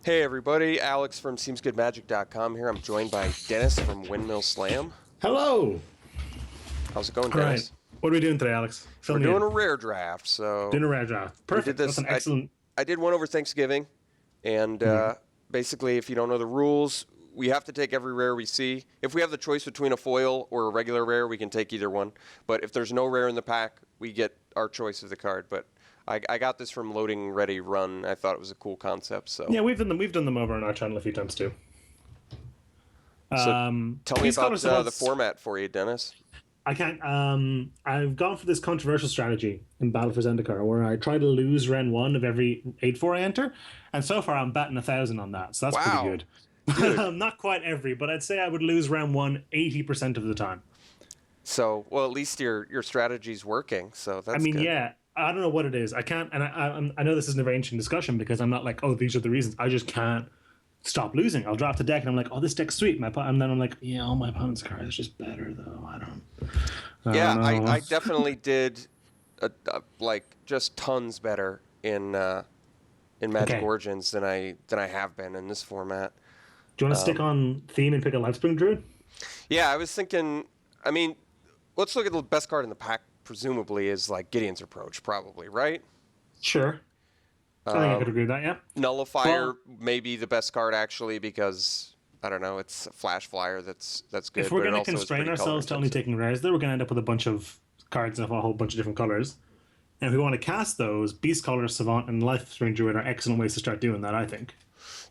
Hey everybody, Alex from SeemsGoodMagic.com here. I'm joined by Dennis from Windmill Slam. Hello. How's it going, All right. Dennis? What are we doing today, Alex? Fill We're me doing in. a rare draft, so Doing a rare draft. we did Perfect. this. That's an excellent. I did one over Thanksgiving, and basically, if you don't know the rules, we have to take every rare we see. If we have the choice between a foil or a regular rare, we can take either one. But if there's no rare in the pack, we get our choice of the card. But I got this from Loading Ready Run. I thought it was a cool concept. So Yeah, we've done them over on our channel a few times too. tell me Please call about us about the format for you, Dennis. I can't. I've gone for this controversial strategy in Battle for Zendikar, where I try to lose round one of every 8-4 I enter, and so far I'm batting 1,000 on that. So that's Wow. pretty Dude. good. Not quite every, but I'd say I would lose round one 80% of the time. So, well, at least your strategy's working. So that's I mean, good. yeah, I don't know what it is. I can't, and I know this isn't a very interesting discussion because I'm not like, oh, these are the reasons. I just can't stop losing. I'll draft a deck and I'm like, oh, this deck's sweet. And then I'm like, yeah, all my opponent's cards are just better though. I don't Yeah, know. I definitely did, like just tons better in Magic Okay. Origins than I have been in this format. Do you want to stick on theme and pick a Lifespring Druid? Yeah, I was thinking. I mean, let's look at the best card in the pack. Presumably, is like Gideon's Approach, probably, right? Sure. I think I could agree with that. Yeah. Nullifier Well, may be the best card actually because I don't know, it's a flash flyer that's good. if we're but it going to also is constrain pretty ourselves to only color-intensive. taking rares, though, we're going to end up with a bunch of cards of a whole bunch of different colors. And if we want to cast those, Beast Caller, Savant, and Lifespring Druid are excellent ways to start doing that, I think.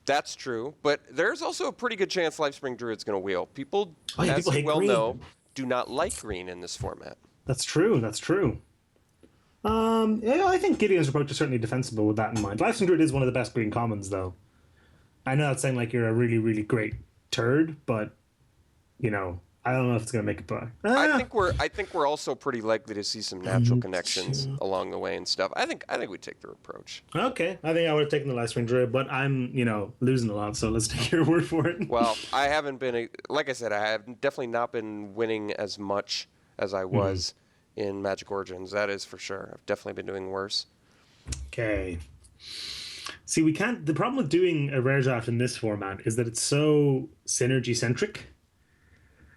That's true, but there's also a pretty good chance Lifespring Druid's going to wheel. People, Oh, yeah, as people you hate well green. know, do not like green in this format. That's true. That's true. Yeah, I think Gideon's Approach is certainly defensible with that in mind. Lifestone Druid is one of the best green commons, though. I know that's saying like you're a really, really great turd, but I don't know if it's gonna make it by. I think we're also pretty likely to see some natural connections along the way and stuff. I think we take the approach. Okay, I think I would have taken the Lifestone Druid, but I'm losing a lot, so let's take your word for it. Well, I haven't been, like I said, I have definitely not been winning as much as I was in Magic Origins. That is for sure. I've definitely been doing worse. Okay. See, we can't. The problem with doing a rare draft in this format is that it's so synergy centric.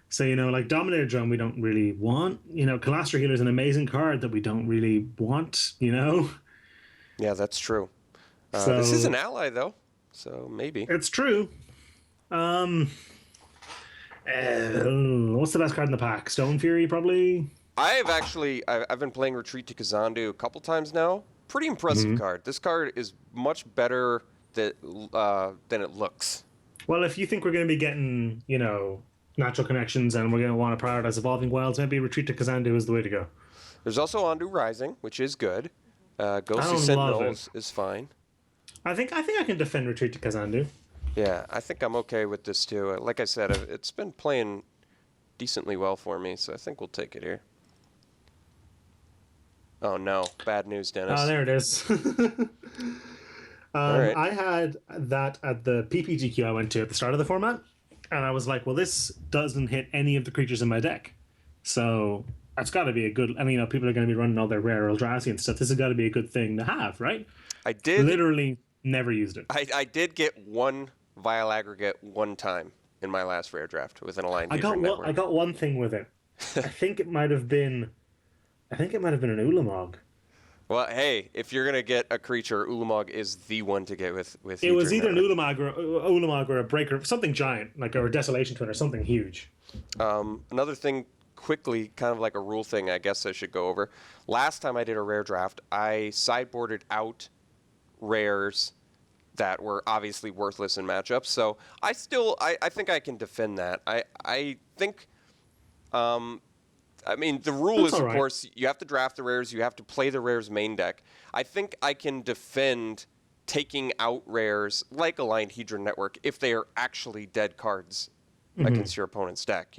So, like Dominator Drone, we don't really want. Calastra Healer is an amazing card that we don't really want, Yeah, that's true. So, this is an ally, though, so maybe. It's true. What's the best card in the pack? Stone Fury, probably? I've been playing Retreat to Kazandu a couple times now. Pretty impressive card. This card is much better than it looks. Well, if you think we're going to be getting, natural connections and we're going to want to prioritize Evolving Wilds, maybe Retreat to Kazandu is the way to go. There's also Ondu Rising, which is good. Ghostly love Sentinels is fine. I think I can defend Retreat to Kazandu. Yeah, I think I'm okay with this too. Like I said, it's been playing decently well for me, so I think we'll take it here. Oh no, bad news, Dennis. Oh, there it is. All right. I had that at the PPGQ I went to at the start of the format, and I was like, well, this doesn't hit any of the creatures in my deck. So that's got to be a good... I mean, people are going to be running all their rare Eldrazi and stuff. This has got to be a good thing to have, right? I did... Literally never used it. I did get one Vile Aggregate one time in my last rare draft with an Aligned Hedron Network. I got one thing with it. I think it might have been an Ulamog. Well, hey, if you're gonna get a creature, Ulamog is the one to get with. It was either an Network. Ulamog or a Breaker, something giant, like or a Desolation Twin or something huge. Another thing, quickly, kind of like a rule thing, I guess I should go over. Last time I did a rare draft, I sideboarded out rares that were obviously worthless in matchups. So I think I can defend that. I think. I mean, the rule is, of course, you have to draft the rares, you have to play the rares main deck. I think I can defend taking out rares like Aligned Hedron Network if they are actually dead cards against your opponent's deck,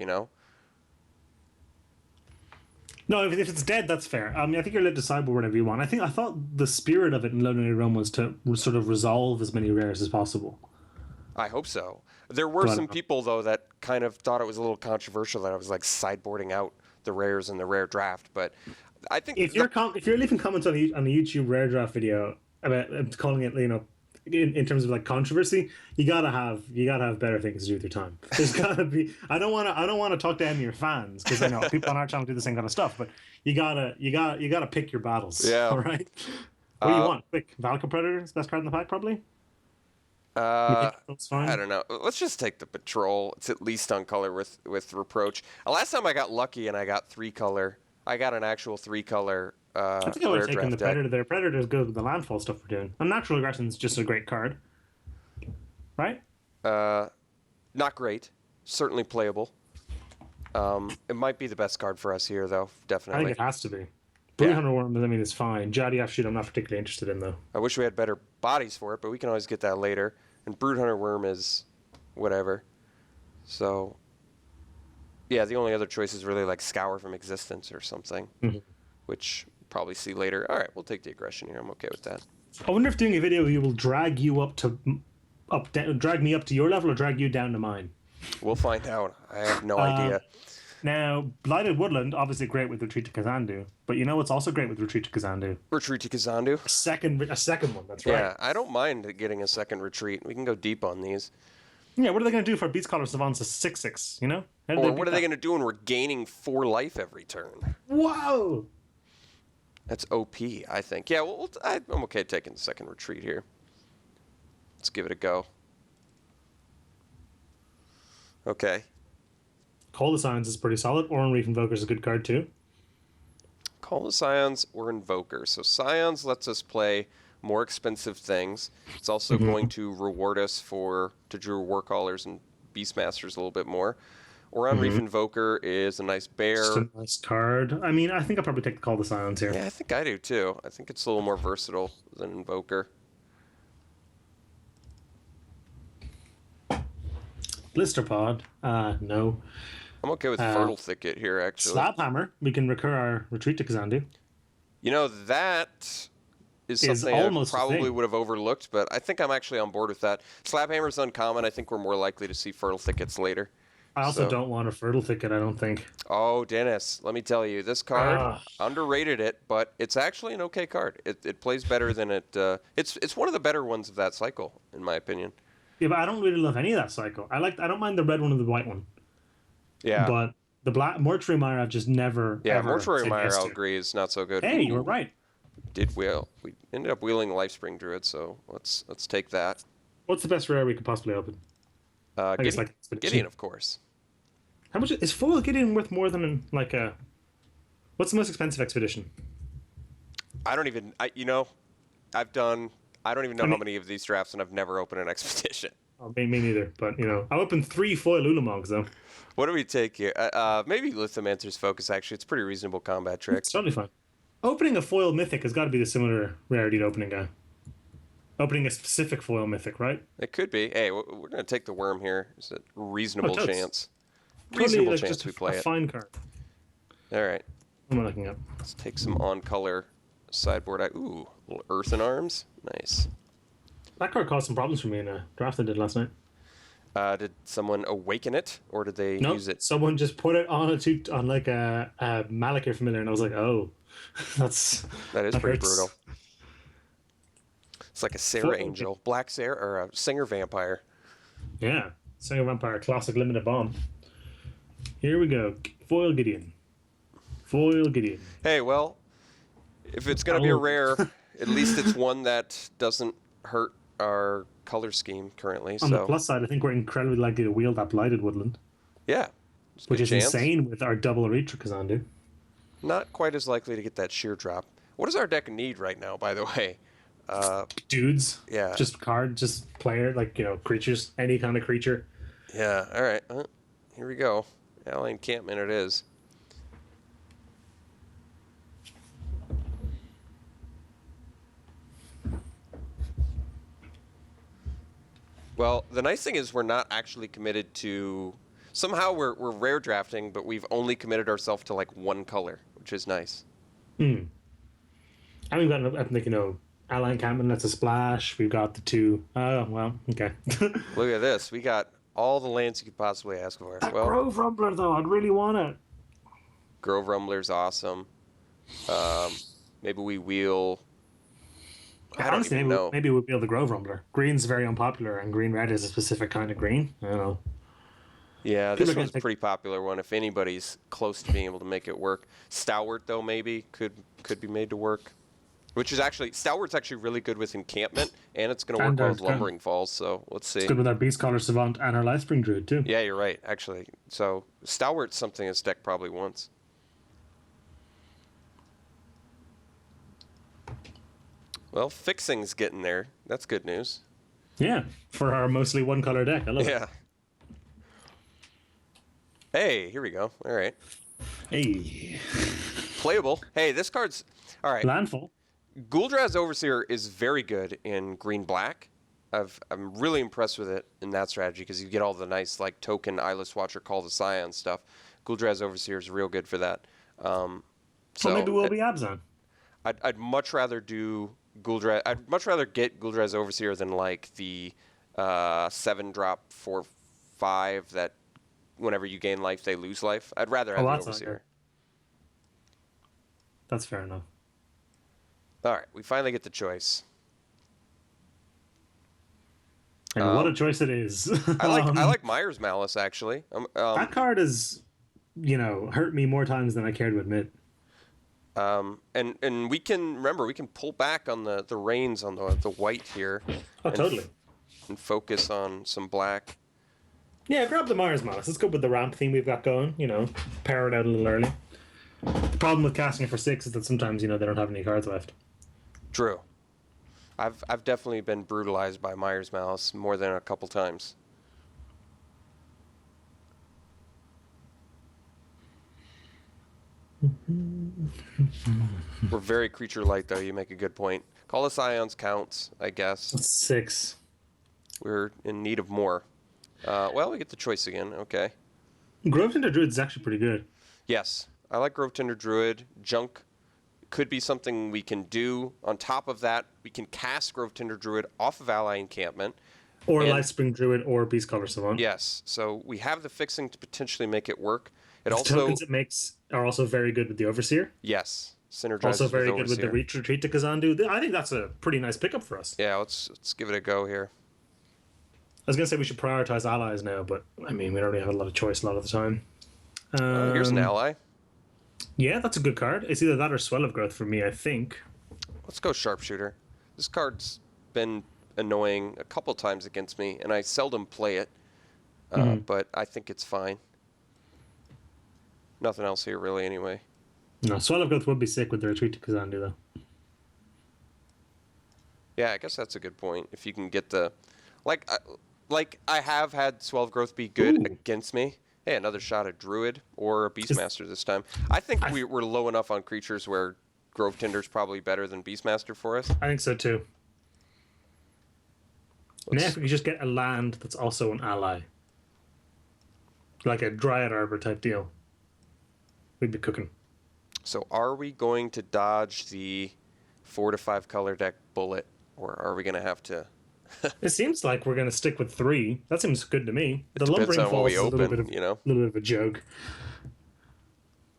No, if it's dead, that's fair. I mean, I think you're allowed to sideboard whatever you want. I thought the spirit of it in Loading Realm was to sort of resolve as many rares as possible. I hope so. There were some people, though, that kind of thought it was a little controversial that I was like sideboarding out the rares in the rare draft, but I think if you're leaving comments on a YouTube rare draft video about calling it, in terms of like controversy, you gotta have better things to do with your time. There's gotta be. I don't want to talk to any of your fans because I know people on our channel do the same kind of stuff. But you gotta pick your battles. Yeah. All right. What do you want? Quick, Valka Predator is best card in the pack, probably. That's fine. I don't know. Let's just take the Patrol. It's at least on color with Reproach. Last time I got lucky and I got 3-color. I got an actual 3-color. I think I would have taken the deck. Predator there. Predator's good with the landfall stuff we're doing. And Natural Aggression's just a great card. Right? Not great. Certainly playable. It might be the best card for us here, though. I Definitely. think it has to be. Blue Hunter Worm, I mean, is fine. Jaddy Shoot, I'm not particularly interested in, though. I wish we had better bodies for it, but we can always get that later. And Broodhunter Worm is whatever. So, yeah, the only other choice is really like Scour from Existence or something, which we'll probably see later. All right, we'll take the aggression here. I'm okay with that. I wonder if doing a video you will drag you drag me up to your level or drag you down to mine. We'll find out. I have no idea. Now, Blighted Woodland, obviously great with Retreat to Kazandu, but you know what's also great with Retreat to Kazandu? Retreat to Kazandu. A second one, that's right. Yeah, I don't mind getting a second retreat. We can go deep on these. Yeah, what are they going to do for Beast Collar Savants a 6/6, you know? Or what are they going to do when we're gaining 4 life every turn? Wow! That's OP, I think. Yeah, well, I'm okay taking the second retreat here. Let's give it a go. Okay. Call the Scions is pretty solid. Oran Reef Invoker is a good card, too. Call the Scions or Invoker. So Scions lets us play more expensive things. It's also going to reward us to drew Warcallers and Beastmasters a little bit more. Oran Reef Invoker is a nice bear. Just a nice card. I mean, I think I'll probably take the Call the Scions here. Yeah, I think I do too. I think it's a little more versatile than Invoker. Blister Pod. No. I'm okay with Fertile Thicket here, actually. Slaphammer. We can recur our Retreat to Kazandu. You know, that is something I almost a probably thing. would have overlooked, but I think I'm actually on board with that. Slaphammer's uncommon. I think we're more likely to see Fertile Thickets later. I also don't want a Fertile Thicket, I don't think. Oh, Dennis, let me tell you, this card, underrated it, but it's actually an okay card. It plays better than it... It's one of the better ones of that cycle, in my opinion. Yeah, but I don't really love any of that cycle. I don't mind the red one or the white one. Yeah. But the black Mortuary Mire I've just never. Yeah, ever Mortuary said Mire, yes I'll to. agree, is not so good. Hey, you were right. We ended up wheeling Lifespring Druid, so let's take that. What's the best rare we could possibly open? Gideon, like Gideon, of course. How much is foil Gideon worth more than like a? What's the most expensive expedition? I don't even. I don't even know how many of these drafts, and I've never opened an expedition. Oh, me neither. But I opened 3 foil Ulamogs though. What do we take here? Maybe Lithomancer's Focus. Actually, it's a pretty reasonable combat trick. It's totally fine. Opening a foil Mythic has got to be the similar rarity to opening opening a specific foil Mythic, right? It could be. Hey, we're going to take the worm here. It's a reasonable chance. Totally, Reasonable like, chance just we play a it. fine card. All right. What am I looking at? Let's take some on-color sideboard. Ooh, little Earthen Arms. Nice. That card caused some problems for me in a draft I did last night. Did someone awaken it, or did they Nope, use it? someone just put it on on like a Malakir Familiar, and I was like, oh, that is pretty brutal. It's like a Sarah Angel, Black Sarah, or a Singer Vampire. Yeah, Singer Vampire, classic limited bomb. Here we go, foil Gideon. Foil Gideon. Hey, well, if it's gonna be a rare, at least it's one that doesn't hurt our color scheme currently. On the plus side, I think we're incredibly likely to wield that Blighted Woodland. Yeah. Which is insane with our double Retreat to Kazandu. Not quite as likely to get that sheer drop. What does our deck need right now, by the way? Dudes. Yeah. Just player, creatures, any kind of creature. Yeah, all right. Here we go. Ally Encampment it is. Well, the nice thing is we're not actually committed to... Somehow we're rare drafting, but we've only committed ourselves to like one color, which is nice. And we've got, I think, Ally Encampment, that's a splash. We've got the 2. Oh, well, okay. Look at this. We got all the lands you could possibly ask for. That Grove Rumbler, though, I'd really want it. Grove Rumbler's awesome. Maybe we wheel... I don't Honestly, even know. maybe we'll be able to Grove Rumbler. Green's very unpopular, and green red is a specific kind of green. I don't know. Yeah, People this are going one's to a think pretty popular one. If anybody's close to being able to make it work, Stalwart though maybe could be made to work. Which is actually Stalwart's actually really good with encampment, and it's going to work and well with lumbering falls. So let's it's see. good with our Beast Collar Savant and our Lifespring Druid too. Yeah, you're right. Actually, so Stalwart's something this deck probably wants. Well, fixing's getting there. That's good news. Yeah, for our mostly one color deck. I love it. Yeah. Hey, here we go. All right. Hey, Playable. Hey, this card's all right. Landfall. Gul'Draz's Overseer is very good in green-black. I'm really impressed with it in that strategy because you get all the nice like token Eyeless Watcher, Call the Scion stuff. Gul'Draz's Overseer is real good for that. Well, So maybe we'll be Abzan. I'd much rather do Gul'Draz. I'd much rather get Gul'Draz's Overseer than like the 7-drop 4/5 that whenever you gain life they lose life. I'd rather have the That's not Overseer. good. That's fair enough. All right, we finally get the choice. And what a choice it is. I like Myers Malice actually. That card has, hurt me more times than I care to admit. And we can pull back on the reins on the white here. Oh, totally. And focus on some black. Yeah, grab the Myers Malice. Let's go with the ramp theme we've got going. Power it out a little early. The problem with casting it for 6 is that sometimes, they don't have any cards left. True. I've definitely been brutalized by Myers Malice more than a couple times. We're very creature light though. You make a good point. Call the Scions counts, I guess. That's 6. We're in need of more. Well, we get the choice again. Okay. Grove Tinder Druid is actually pretty good. Yes, I like Grove Tinder Druid. Junk could be something we can do. On top of that, we can cast Grove Tinder Druid off of ally encampment. Or Lifespring Druid or Beast Color Savant. Yes, so we have the fixing to potentially make it work. It The also tokens it makes are also very good with the Overseer. yes, synergizes Also very with good with the Overseer. Retreat to Kazandu. I think that's a pretty nice pickup for us. Yeah, let's give it a go here. I was going to say we should prioritize allies now, but I mean, we don't really have a lot of choice a lot of the time. Here's an ally. Yeah, that's a good card. It's either that or Swell of Growth for me, I think. Let's go Sharpshooter. This card's been annoying a couple times against me, and I seldom play it, but I think it's fine. Nothing else here really anyway. No, Swell of Growth would be sick with the Retreat to Kazandu, though. Yeah, I guess that's a good point. If you can get the... Like I have had Swell of Growth be good against me. Hey, another shot at Druid or a Beastmaster this time. I think we're low enough on creatures where Grove Tinder's probably better than Beastmaster for us. I think so, too. Now if we could just get a land that's also an ally. Like a Dryad Arbor type deal. We'd be cooking. So are we going to dodge the 4 to 5 color deck bullet, or are we going to have to... It seems like we're going to stick with 3. That seems good to me. It The depends Lumbering on what Falls we is a little open, bit of, little bit of a joke.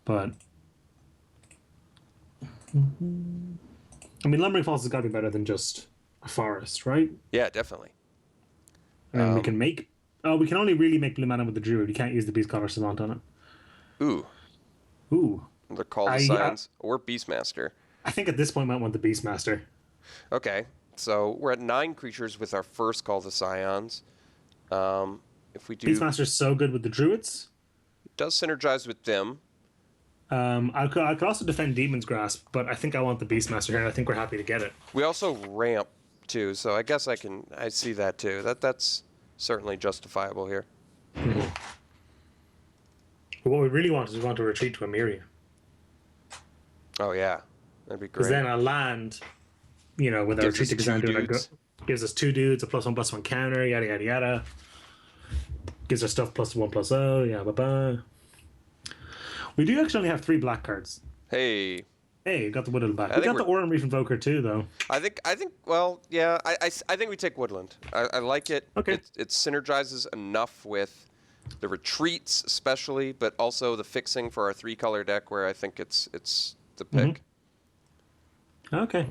But... I mean, Lumbering Falls has got to be better than just a forest, right? Yeah, definitely. I mean, we can make... Oh, we can only really make Blue Mana with the Druid. You can't use the Beast Collar Savant on it. Ooh. Ooh. The Call the Scions or Beastmaster. I think at this point I might want the Beastmaster. Okay, so we're at 9 creatures with our first Call the Scions. If we do... Beastmaster's so good with the Druids. It does synergize with them. I could also defend Demon's Grasp, but I think I want the Beastmaster here, and I think we're happy to get it. We also ramp, too, so I guess I see that, too. That's certainly justifiable here. Mm-hmm. But what we really want is we want to retreat to Emiria. Oh, yeah. That'd be great. Because then a land, with our Gives retreat to us 2 Kazandu, dudes. gives us 2 dudes, a +1/+1 counter, yada yada yada. Gives our stuff +1/+0, yeah, bye-bye. We do actually only have 3 black cards. Hey. Hey, got the Woodland back. I We think got the Aurum Reef Invoker too, though. I think, well, yeah, I think we take Woodland. I like it. Okay. It synergizes enough with the retreats, especially, but also the fixing for our 3-color deck, where I think it's the pick. Okay.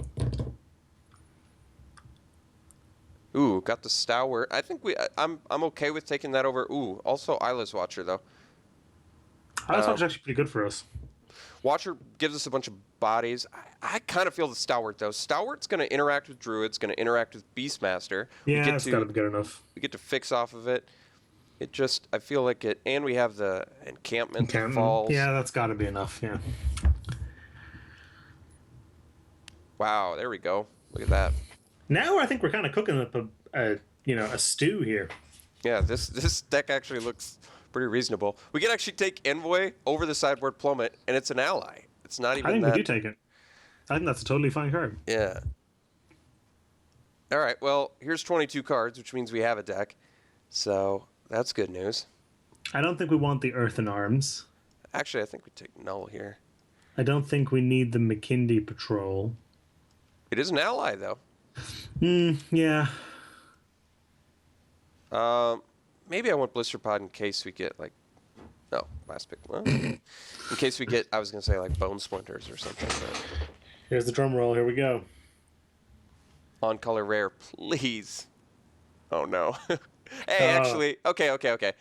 Ooh, got the Stalwart. I think I'm okay with taking that over. Ooh, also Eyeless Watcher though. That's actually pretty good for us. Watcher gives us a bunch of bodies. I kind of feel the Stalwart though. Stalwart's going to interact with Druids, going to interact with Beastmaster. Yeah, it's got to be good enough. We get to fix off of it. It just, I feel like it, and we have the encampment that falls. Yeah, that's got to be enough. Yeah. Wow, there we go. Look at that. Now I think we're kind of cooking up a stew here. Yeah, this deck actually looks pretty reasonable. We can actually take Envoy over the sideboard Plummet, and it's an ally. It's not even I think that... we do take it. I think that's a totally fine card. Yeah. All right, well, here's 22 cards, which means we have a deck. So that's good news. I don't think we want the Earthen Arms. Actually, I think we take Null here. I don't think we need the McKindy Patrol. It is an ally, though. Yeah. Maybe I want Blister Pod in case we get, like... No, last pick. Well, in case we get, I was going to say, like, Bone Splinters or something. But... Here's the drum roll. Here we go. On color rare, please. Oh, no. Hey, actually... Okay.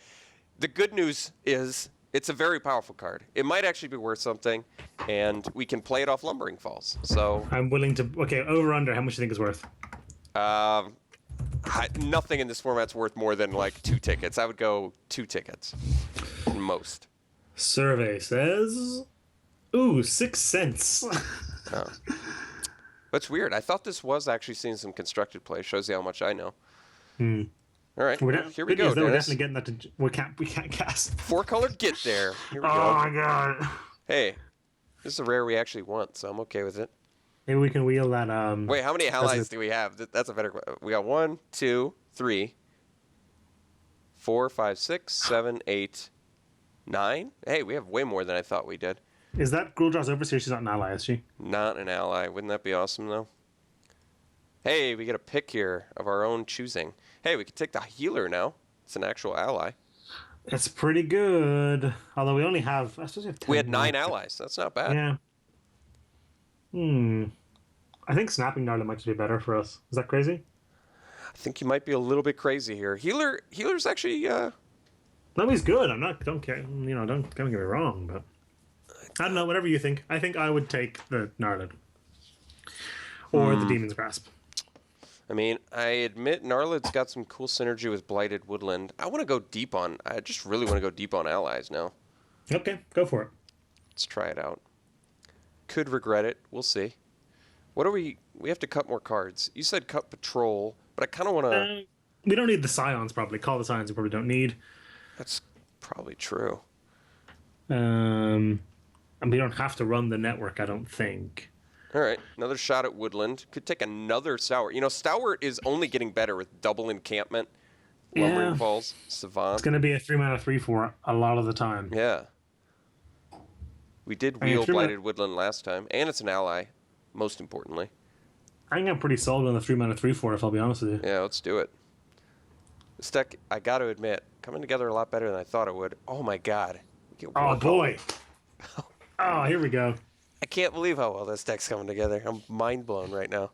The good news is it's a very powerful card. It might actually be worth something, and we can play it off Lumbering Falls. So... I'm willing to... Okay, over-under. How much do you think it's worth? Nothing in this format's worth more than like 2 tickets. I would go 2 tickets, most. Survey says, ooh, 6 cents. Oh. That's weird. I thought this was actually seeing some constructed play. Shows you how much I know. All right, here we go. We're definitely getting that. We can't cast 4-color. Get there. Here we go. Oh my god. Hey, this is a rare we actually want, so I'm okay with it. Maybe we can wheel that. Wait, how many allies do we have? That's a better question. We got 1, 2, 3, 4, 5, 6, 7, 8, 9. Hey, we have way more than I thought we did. Is that Grueldraw's Overseer? She's not an ally, is she? Not an ally. Wouldn't that be awesome, though? Hey, we get a pick here of our own choosing. Hey, we could take the healer now. It's an actual ally. It's pretty good. Although we only have... I suppose we have 10 We had 9 allies. That's not bad. Yeah. I think Snapping Gnarly might be better for us. Is that crazy? I think you might be a little bit crazy here. Healer's actually... No, he's good. I'm not... Don't care. Don't get me wrong, but... I don't know. Whatever you think. I think I would take the Gnarlid. Or the Demon's Grasp. I mean, I admit Gnarlid's got some cool synergy with Blighted Woodland. I want to go deep on... I just really want to go deep on allies now. Okay, go for it. Let's try it out. Could regret it. We'll see. What are we... We have to cut more cards. You said cut Patrol, but I kind of want to... We don't need the Scions, probably. Call the Scions we probably don't need. That's probably true. And we don't have to run the network, I don't think. All right, another shot at Woodland. Could take another Stalwart. Stalwart is only getting better with double encampment, Lumbering Falls, Savant. It's going to be a 3-mana 3/4 a lot of the time. Yeah. We did wheel Blighted Woodland last time, and it's an ally, most importantly. I think I'm pretty sold on the 3-mana 3/4, if I'll be honest with you. Yeah, let's do it. This deck, I got to admit, coming together a lot better than I thought it would. Oh my god. Oh boy. Oh, here we go. I can't believe how well this deck's coming together. I'm mind blown right now.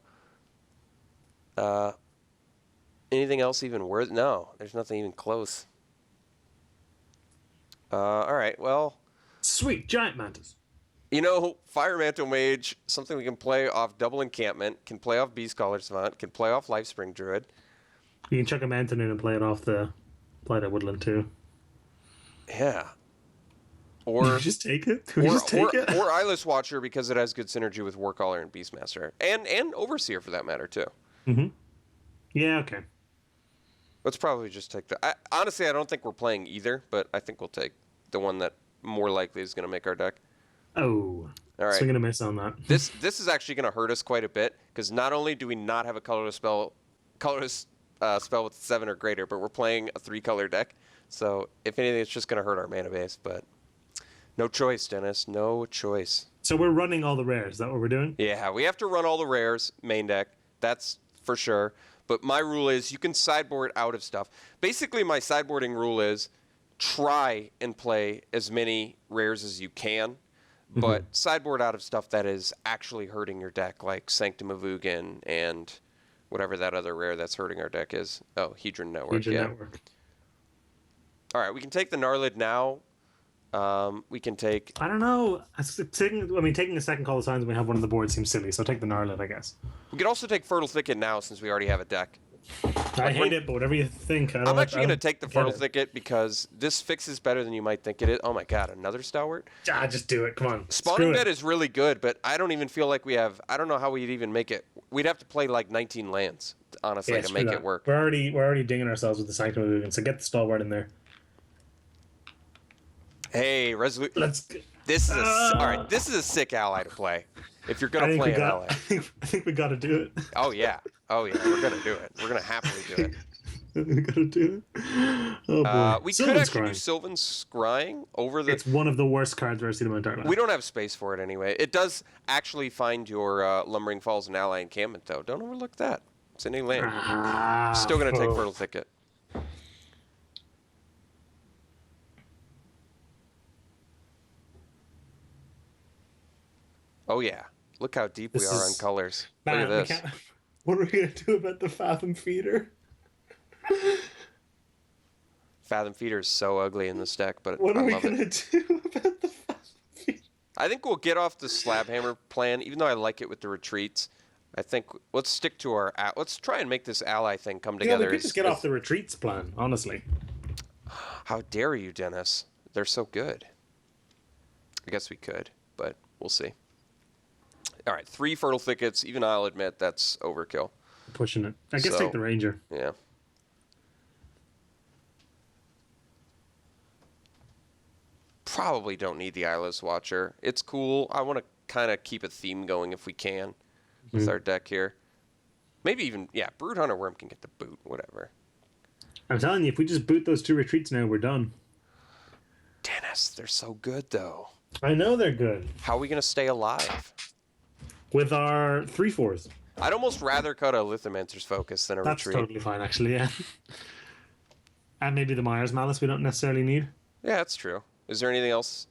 Anything else even worth? No, there's nothing even close. All right, well. Sweet, Giant Mantis. Fire Mantle Mage, something we can play off double encampment, can play off Beast Collar Savant, can play off Lifespring Druid. You can chuck a Mountain in and play it off the Blighted Woodland too. Yeah. Or just take it. Or Eyeless Watcher because it has good synergy with Warcaller and Beastmaster, and Overseer for that matter too. Yeah. Okay. Let's probably just take the. Honestly, I don't think we're playing either, but I think we'll take the one that more likely is going to make our deck. Oh. All right. Swing and a miss on that. This is actually going to hurt us quite a bit because not only do we not have a colorless spell with 7 or greater, but we're playing a 3-color deck. So if anything, it's just going to hurt our mana base, but. No choice, Dennis. No choice. So we're running all the rares. Is that what we're doing? Yeah, we have to run all the rares, main deck. That's for sure. But my rule is you can sideboard out of stuff. Basically, my sideboarding rule is try and play as many rares as you can, but sideboard out of stuff that is actually hurting your deck, like Sanctum of Ugin and whatever that other rare that's hurting our deck is. Oh, Hedron Network. Legion Yeah. Network. All right, we can take the Gnarlid now. We can take. I don't know. Taking a second Call of Signs when we have one on the board seems silly, so take the Gnarlid, I guess. We could also take Fertile Thicket now since we already have a deck. I hate it, but whatever you think. I'm actually going to take the Fertile Thicket because this fixes better than you might think it is. Oh my god, another Stalwart? Just do it. Come on. Spawning Bed is really good, but I don't even feel like we have. I don't know how we'd even make it. We'd have to play like 19 lands, honestly, to make it work. We're already dinging ourselves with the Sanctum of Ugin, so get the Stalwart in there. Hey, Resolute. This is all right. This is a sick ally to play. If you're gonna play an ally, I think we got to do it. Oh yeah, we're gonna do it. We're gonna happily do it. We gotta do it. Oh boy. We could actually do Sylvan Scrying over the. It's one of the worst cards I've ever seen in my entire life. We don't have space for it anyway. It does actually find your Lumbering Falls and ally encampment though. Don't overlook that. It's in a land. Still gonna take Fertile Thicket. Oh yeah. Look how deep we are on colors. Look at this. What are we going to do about the Fathom Feeder? Fathom Feeder is so ugly in this deck, but what I are we love going to do about the Fathom Feeder? I think we'll get off the Slab Hammer plan, even though I like it with the retreats. I think let's stick to our. Let's try and make this ally thing come together. We could just get off the retreats plan, honestly. How dare you, Dennis? They're so good. I guess we could, but we'll see. All right, 3 Fertile Thickets. Even I'll admit that's overkill. Pushing it. I guess take the Ranger. Yeah. Probably don't need the Eyeless Watcher. It's cool. I want to kind of keep a theme going if we can with our deck here. Maybe even, Brood Hunter Worm can get the boot, whatever. I'm telling you, if we just boot those 2 retreats now, we're done. Dennis, they're so good, though. I know they're good. How are we going to stay alive? With our 3/4s. I'd almost rather cut a Lithomancer's Focus than a retreat. That's totally fine, actually, yeah. And maybe the Myers Malice we don't necessarily need. Yeah, that's true. Is there anything else?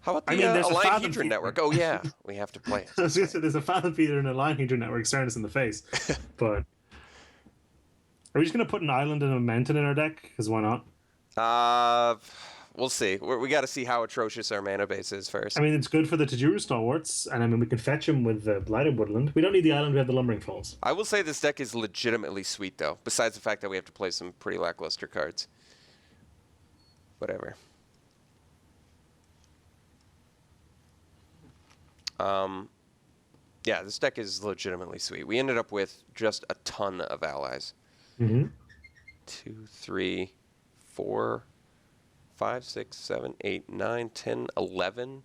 How about the there's a Aligned Fathom Hedron Network? Oh, yeah. We have to play it. I was going to say, there's a Fathom Feeder and a Aligned Hedron Network staring us in the face. But are we just going to put an Island and a Mountain in our deck? Because why not? We'll see. We got to see how atrocious our mana base is first. I mean, it's good for the Tajuru Stalwarts, and I mean, we can fetch them with the Blighted Woodland. We don't need the island, we have the Lumbering Falls. I will say this deck is legitimately sweet, though, besides the fact that we have to play some pretty lackluster cards. Whatever. Yeah, this deck is legitimately sweet. We ended up with just a ton of allies. 2, 3, 4... 5, 6, 7, 8, 9, 10, 11,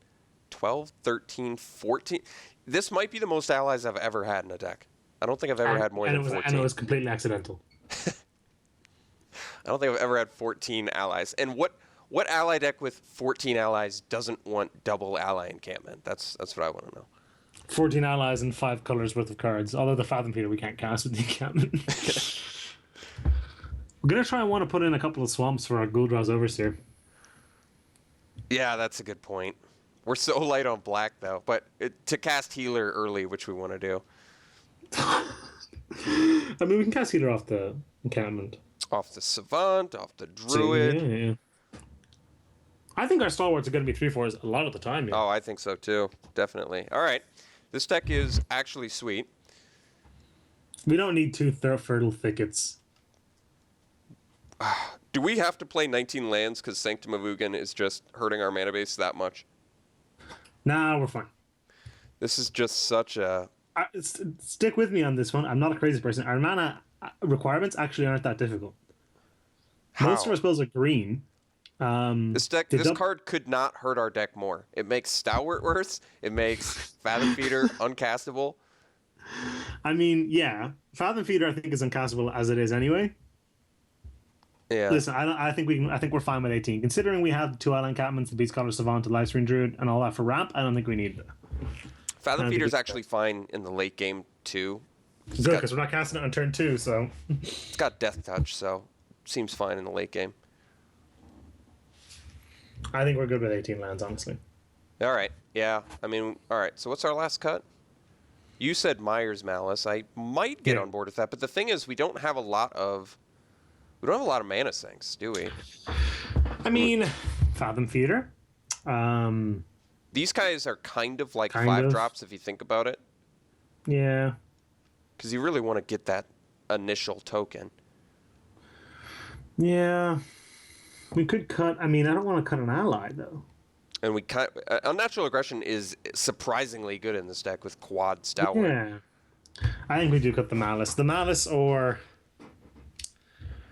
12, 13, 14. This might be the most allies I've ever had in a deck. I don't think I've ever had more than 14. And it was completely accidental. I don't think I've ever had 14 allies. And what ally deck with 14 allies doesn't want double ally encampment? That's what I want to know. 14 allies and 5 colors worth of cards. Although the Fathom Feeder we can't cast with the encampment. We're going to try and want to put in a couple of swamps for our Guldra's Overseer. Yeah, that's a good point. We're so light on black, though. But to cast Healer early, which we want to do. I mean, we can cast Healer off the encampment. Off the Savant, off the Druid. Yeah. I think our Stalwarts are going to be 3/4s a lot of the time. Yeah. Oh, I think so, too. Definitely. All right. This deck is actually sweet. We don't need 2 Fertile Thickets. Do we have to play 19 lands because Sanctum of Ugin is just hurting our mana base that much? Nah, we're fine. This is just such a... Stick with me on this one. I'm not a crazy person. Our mana requirements actually aren't that difficult. How? Most of our spells are green. This card could not hurt our deck more. It makes Stalwart worse. It makes Fathom Feeder uncastable. I mean, yeah. Fathom Feeder I think is uncastable as it is anyway. Yeah. Listen, I think we're fine with 18. Considering we have 2 Island Encampments, the Beast Scholar Savant, the Livestream Druid, and all that for ramp, I don't think we need it. Fathom Feeder is actually fine in the late game too. Good, because we're not casting it on turn 2, so... It's got Death Touch, so seems fine in the late game. I think we're good with 18 lands, honestly. All right. Yeah. I mean, all right. So what's our last cut? You said Myers Malice. I might get Yeah. on board with that, but the thing is, we don't have a lot of mana sinks, do we? I mean, Fathom Feeder. Um, These guys are kind of like Kind 5 of. drops if you think about it, yeah. because you really want to get that initial token. Yeah. We could cut. I mean, I don't want to cut an ally though. And we Unnatural Aggression is surprisingly good in this deck with quad Stalwart. Yeah. I think we do cut the Malice. The Malice or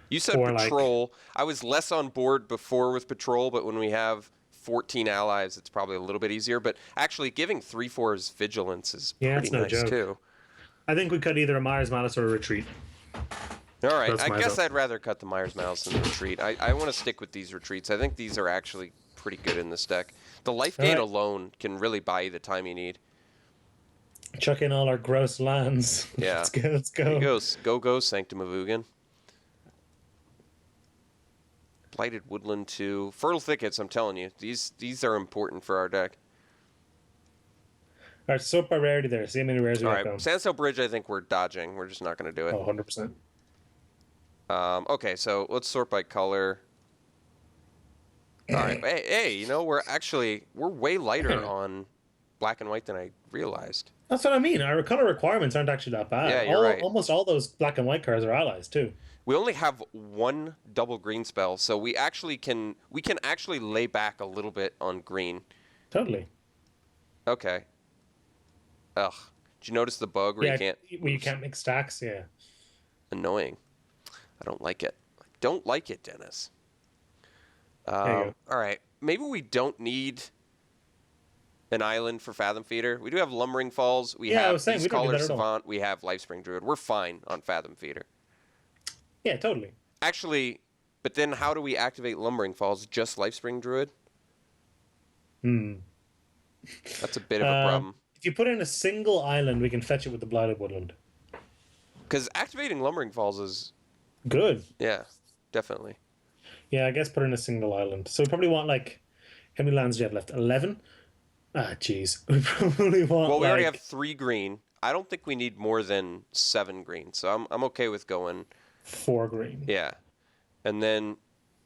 You said Or, like- Patrol. I was less on board before with Patrol, but when we have 14 allies, it's probably a little bit easier. But actually, giving 3/4's Vigilance is Yeah, pretty it's no nice, joke. too. I think we cut either a Myers Malice or a Retreat. All right, That's I my guess vote. I'd rather cut the Myers Malice than the Retreat. I want to stick with these Retreats. I think these are actually pretty good in this deck. The Life Gate right. alone can really buy you the time you need. Chuck in all our gross lands. Yeah. Let's go. Let's There you go. go, Sanctum of Ugin. Blighted Woodland 2. Fertile Thickets, I'm telling you. These are important for our deck. All right, sort by rarity there. See how many rares we All got right, going. Sandstone Bridge, I think we're dodging. We're just not going to do it. Oh, 100%. Okay, so let's sort by color. All right, hey, you know, we're way lighter on black and white than I realized. That's what I mean. Our color requirements aren't actually that bad. Yeah, you're right. Almost all those black and white cards are allies too. We only have one double green spell, so we can actually lay back a little bit on green. Totally. Okay. Ugh. Did you notice the bug where you can't make stacks. Yeah. Annoying. I don't like it. I don't like it, Dennis. There you All right. Maybe we don't need an island for Fathom Feeder. We do have Lumbering Falls. We Yeah, I have was saying, Beast we don't need Caller that at all. Savant. We have Lifespring Druid. We're fine on Fathom Feeder. Yeah, totally. Actually, but then how do we activate Lumbering Falls? Just Lifespring Druid? That's a bit of a problem. If you put in a single island, we can fetch it with the Blighted Woodland. Because activating Lumbering Falls is, Good. yeah, definitely. Yeah, I guess put in a single island. So we probably want like how many lands do you have left? 11? Ah, jeez. We probably want. Well, we already like, have 3 green. I don't think we need more than 7 green, so I'm okay with going. 4 green. Yeah. And then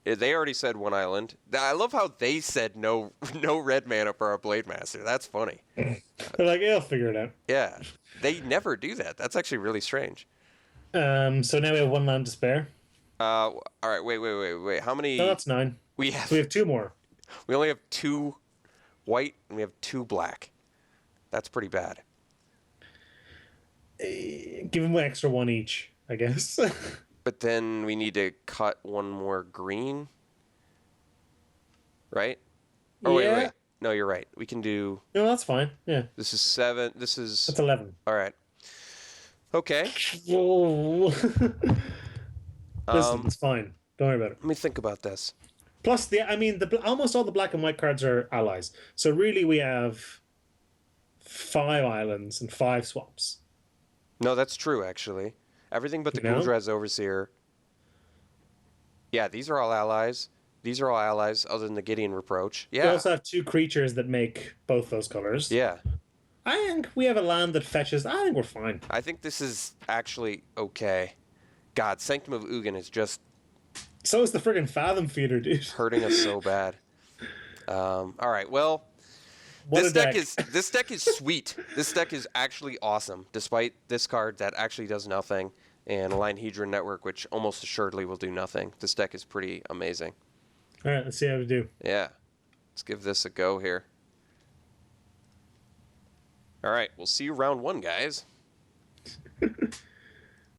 they already said 1 island. I love how they said no red mana for our Blade Master. That's funny. They're like, yeah, I'll figure it out. Yeah. They never do that. That's actually really strange. So now we have 1 land to spare. All right, wait. How many No, that's 9. we have? So we have 2 more. We only have 2 white and we have 2 black. That's pretty bad. Give them an extra 1 each, I guess. But then we need to cut 1 more green. Right? Oh, Yeah. wait. No, you're right. We can do. No, that's fine. Yeah, This is 7. This is. that's 11. All right. Okay. Whoa. Listen, Um, it's fine. Don't worry about it. Let me think about this. Plus, almost all the black and white cards are allies. So really, we have 5 islands and 5 swaps. No, that's true, actually. Everything but the You know? Gul'Draz Overseer. Yeah, these are all allies. These are all allies other than the Gideon Reproach. We Yeah. also have 2 creatures that make both those colors. Yeah. I think we have a land that fetches. I think we're fine. I think this is actually okay. God, Sanctum of Ugin is just So is the friggin' Fathom Feeder, dude. hurting us so bad. All right, well, What this a deck is sweet. This deck is actually awesome, despite this card that actually does nothing, and Align Hedron Network, which almost assuredly will do nothing. This deck is pretty amazing. All right, let's see how we do. Yeah, let's give this a go here. All right, we'll see you round 1, guys.